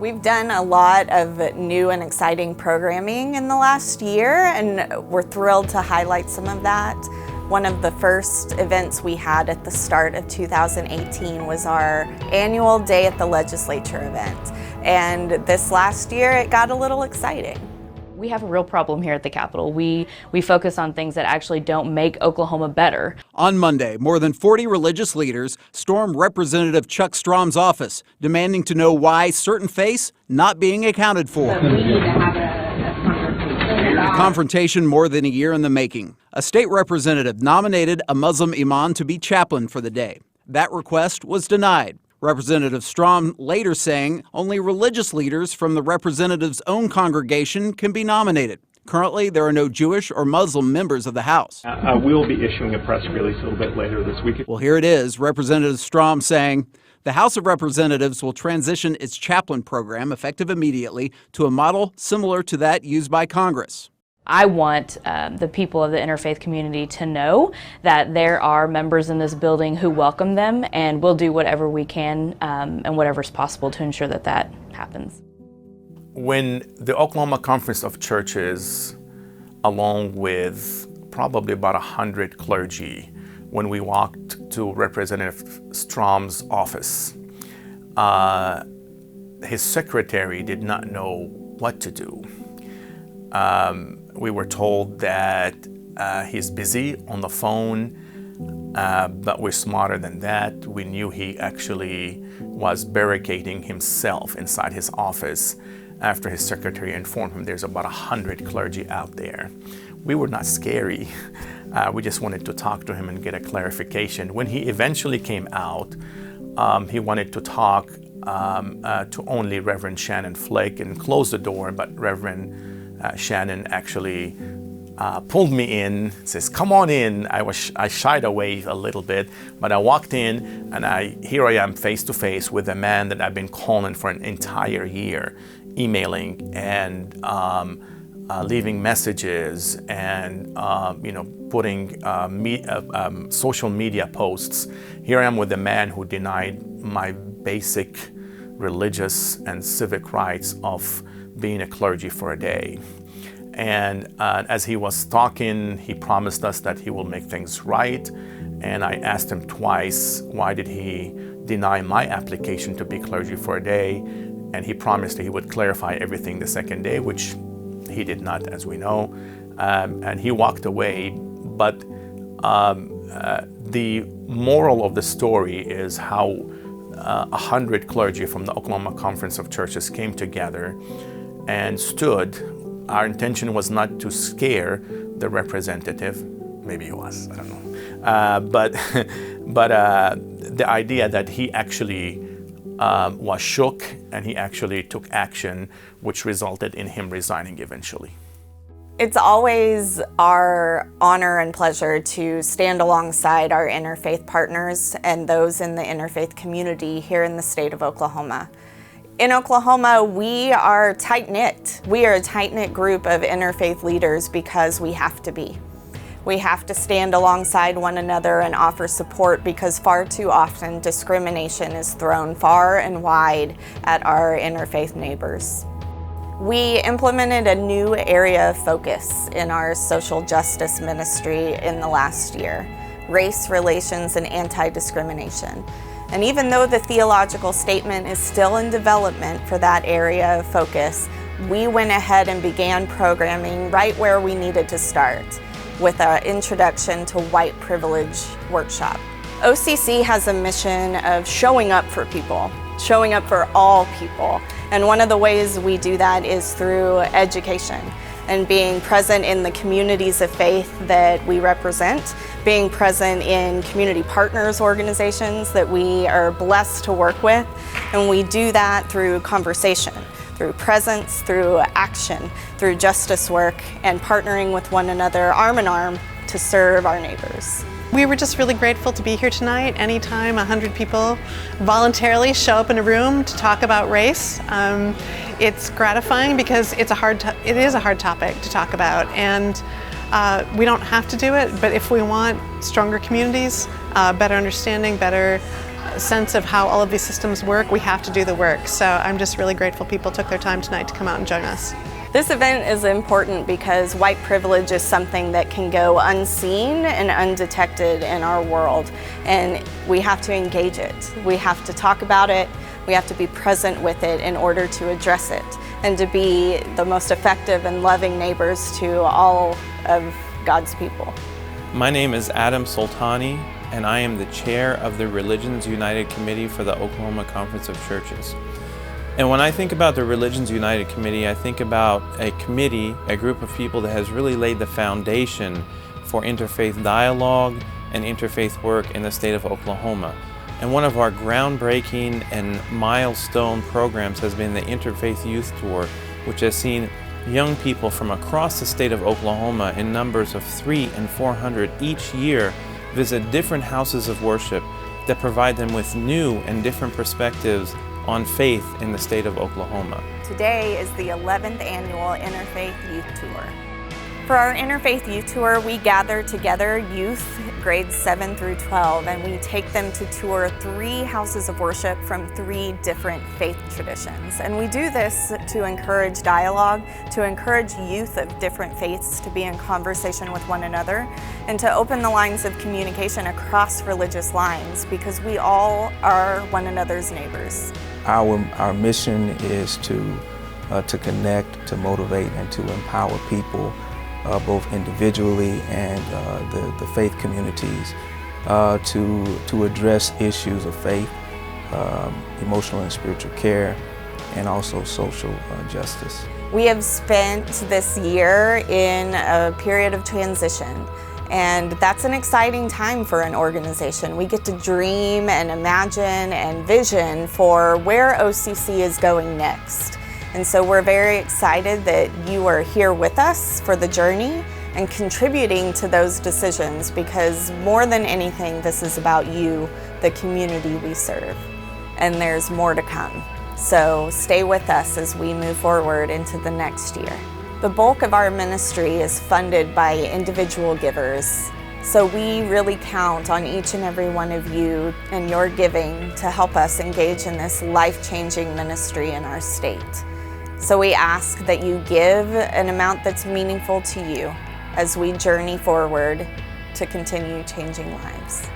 We've done a lot of new and exciting programming in the last year, and we're thrilled to highlight some of that. One of the first events we had at the start of 2018 was our annual Day at the Legislature event. And this last year, it got a little exciting. We have a real problem here at the Capitol. We focus on things that actually don't make Oklahoma better. On Monday, more than 40 religious leaders stormed Representative Chuck Strom's office, demanding to know why certain faiths not being accounted for. So we need to have a A confrontation more than a year in the making. A state representative nominated a Muslim imam to be chaplain for the day. That request was denied. Representative Strom later saying only religious leaders from the representative's own congregation can be nominated. Currently, there are no Jewish or Muslim members of the House. I will be issuing a press release a little bit later this week. Well, here it is. Representative Strom saying the House of Representatives will transition its chaplain program, effective immediately, to a model similar to that used by Congress. I want the people of the interfaith community to know that there are members in this building who welcome them, and we'll do whatever we can and whatever's possible to ensure that that happens. When the Oklahoma Conference of Churches, along with probably about 100 clergy, when we walked to Representative Strom's office, his secretary did not know what to do. We were told that he's busy on the phone, but we're smarter than that. We knew he actually was barricading himself inside his office after his secretary informed him there's about 100 clergy out there. We were not scary. We just wanted to talk to him and get a clarification. When he eventually came out, he wanted to talk to only Reverend Shannon Flake and close the door, but Reverend Shannon actually pulled me in, says, "Come on in." I shied away a little bit, but I walked in, and here I am face to face with a man that I've been calling for an entire year, emailing and leaving messages and putting social media posts. Here I am with a man who denied my basic religious and civic rights of being a clergy for a day. And as he was talking, he promised us that he will make things right. And I asked him twice, why did he deny my application to be clergy for a day? And he promised that he would clarify everything the second day, which he did not, as we know. And he walked away. But the moral of the story is how 100 clergy from the Oklahoma Conference of Churches came together and stood. Our intention was not to scare the representative. Maybe it was, I don't know. But the idea that he actually was shook and he actually took action, which resulted in him resigning eventually. It's always our honor and pleasure to stand alongside our interfaith partners and those in the interfaith community here in the state of Oklahoma. In Oklahoma, we are tight-knit. We are a tight-knit group of interfaith leaders because we have to be. We have to stand alongside one another and offer support because far too often discrimination is thrown far and wide at our interfaith neighbors. We implemented a new area of focus in our social justice ministry in the last year: race relations and anti-discrimination. And even though the theological statement is still in development for that area of focus, we went ahead and began programming right where we needed to start, with an introduction to white privilege workshop. OCC has a mission of showing up for people, showing up for all people. And one of the ways we do that is through education and being present in the communities of faith that we represent, being present in community partners organizations that we are blessed to work with. And we do that through conversation, through presence, through action, through justice work, and partnering with one another arm in arm to serve our neighbors. We were just really grateful to be here tonight. Anytime 100 people voluntarily show up in a room to talk about race, it's gratifying because it is a hard topic to talk about, and we don't have to do it, but if we want stronger communities, better understanding, better sense of how all of these systems work, we have to do the work. So I'm just really grateful people took their time tonight to come out and join us. This event is important because white privilege is something that can go unseen and undetected in our world, and we have to engage it. We have to talk about it. We have to be present with it in order to address it and to be the most effective and loving neighbors to all of God's people. My name is Adam Soltani, and I am the chair of the Religions United Committee for the Oklahoma Conference of Churches. And when I think about the Religions United Committee, I think about a committee, a group of people that has really laid the foundation for interfaith dialogue and interfaith work in the state of Oklahoma. And one of our groundbreaking and milestone programs has been the Interfaith Youth Tour, which has seen young people from across the state of Oklahoma in numbers of 300 and 400 each year visit different houses of worship that provide them with new and different perspectives on faith in the state of Oklahoma. Today is the 11th annual Interfaith Youth Tour. For our Interfaith Youth Tour, we gather together youth grades 7 through 12, and we take them to tour 3 houses of worship from 3 different faith traditions. And we do this to encourage dialogue, to encourage youth of different faiths to be in conversation with one another, and to open the lines of communication across religious lines, because we all are one another's neighbors. Our mission is to connect, to motivate, and to empower people, both individually and the faith communities, to address issues of faith, emotional and spiritual care, and also social justice. We have spent this year in a period of transition, and that's an exciting time for an organization. We get to dream and imagine and vision for where OCC is going next. And so we're very excited that you are here with us for the journey and contributing to those decisions, because more than anything, this is about you, the community we serve. And there's more to come. So stay with us as we move forward into the next year. The bulk of our ministry is funded by individual givers. So we really count on each and every one of you and your giving to help us engage in this life-changing ministry in our state. So we ask that you give an amount that's meaningful to you as we journey forward to continue changing lives.